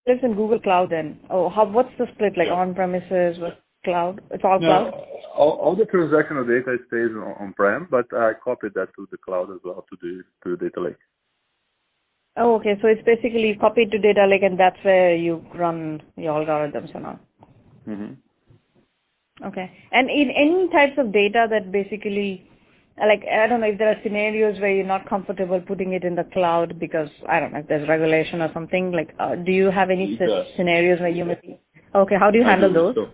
lives in Google Cloud then. Oh, what's the split, like Yeah. on-premises with cloud? It's all No, cloud? all the transactional data stays on-prem, but I copied that to the cloud as well, to the data lake. Oh, okay. So it's basically copied to data lake, and that's where you run your algorithms and all. Mm-hmm. Okay. And in any types of data that basically, like, I don't know if there are scenarios where you're not comfortable putting it in the cloud because, I don't know, if there's regulation or something, like, do you have any scenarios where you may be, okay, how do you handle those? So,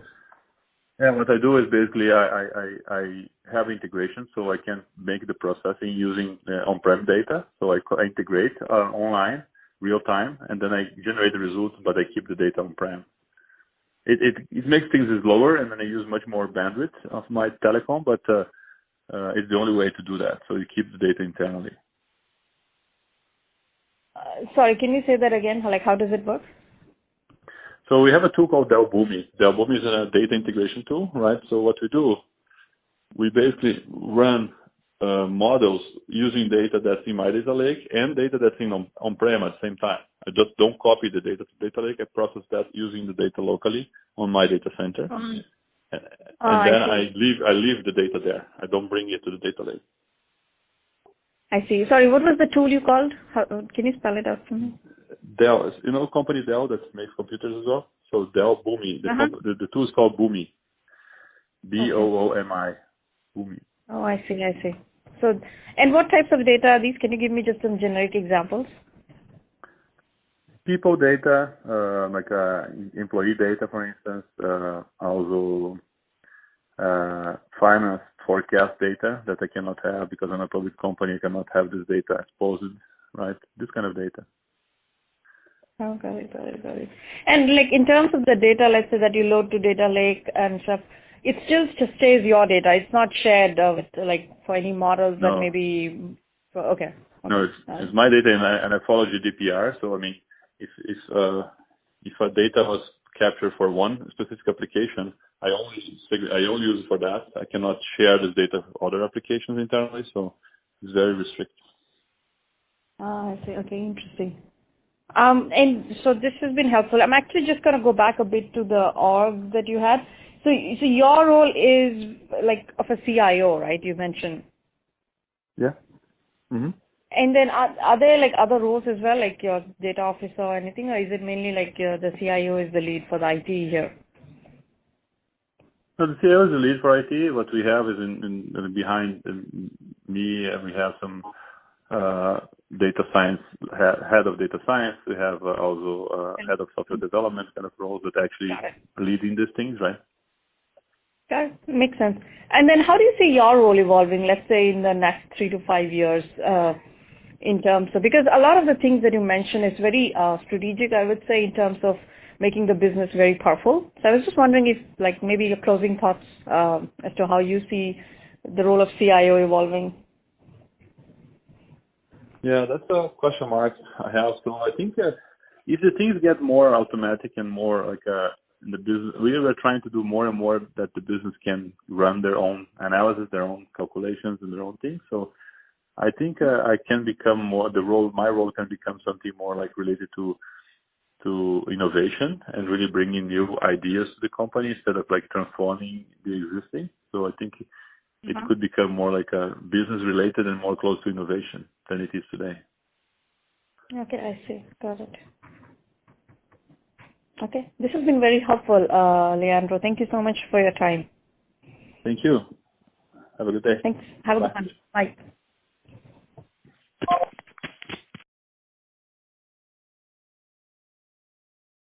yeah, what I do is basically I have integration, so I can make the processing using on-prem data. So I integrate online, real time, and then I generate the results, but I keep the data on-prem. It makes things slower, and then I use much more bandwidth of my telecom, but it's the only way to do that. So you keep the data internally. Sorry, can you say that again? Like, how does it work? So we have a tool called Boomi. Boomi is a data integration tool, right? So what we do, we basically run models using data that's in my data lake and data that's in on-prem at the same time. I just don't copy the data to data lake. I process that using the data locally on my data center. And then I leave the data there. I don't bring it to the data lake. I see. Sorry, what was the tool you called? Can you spell it out for me? Dell, company Dell that makes computers as well. So Dell Boomi. The tool is called Boomi. Boomi. Boomi. Oh, I see. So, and what types of data are these? Can you give me just some generic examples? People data, like employee data, for instance, also finance forecast data that I cannot have because I'm a public company. I cannot have this data exposed, right? This kind of data. Oh, got it. And like in terms of the data, let's say that you load to data lake and stuff, it still just stays your data. It's not shared with like for any models that maybe. Okay. No, it's my data, and I follow GDPR. So I mean, if a data was captured for one specific application, I only use it for that. I cannot share this data with other applications internally, so it's very restricted. I see. Okay, interesting. And so this has been helpful. I'm actually just going to go back a bit to the org that you had. So your role is like of a CIO, right? You mentioned. Yeah. Mm-hmm. And then are there like other roles as well, like your data officer or anything, or is it mainly like the CIO is the lead for the IT here? So the CIO is the lead for IT. What we have is behind me, we have some data science, head of data science. We have also head of software development kind of roles that actually are leading these things, right? That makes sense. And then how do you see your role evolving, let's say in the next 3 to 5 years, in terms of, because a lot of the things that you mentioned is very strategic, I would say, in terms of making the business very powerful. So I was just wondering if, like, maybe your closing thoughts as to how you see the role of CIO evolving. Yeah, that's a question mark I have. So I think if the things get more automatic and more like in the business, we are trying to do more and more that the business can run their own analysis, their own calculations, and their own things. So I think I can become more my role can become something more like related to innovation and really bringing new ideas to the company instead of like transforming the existing. So I think it could become more like a business related and more close to innovation than it is today. Okay, I see. Got it. Okay, this has been very helpful, Leandro. Thank you so much for your time. Thank you. Have a good day. Thanks. Have a good one. Bye.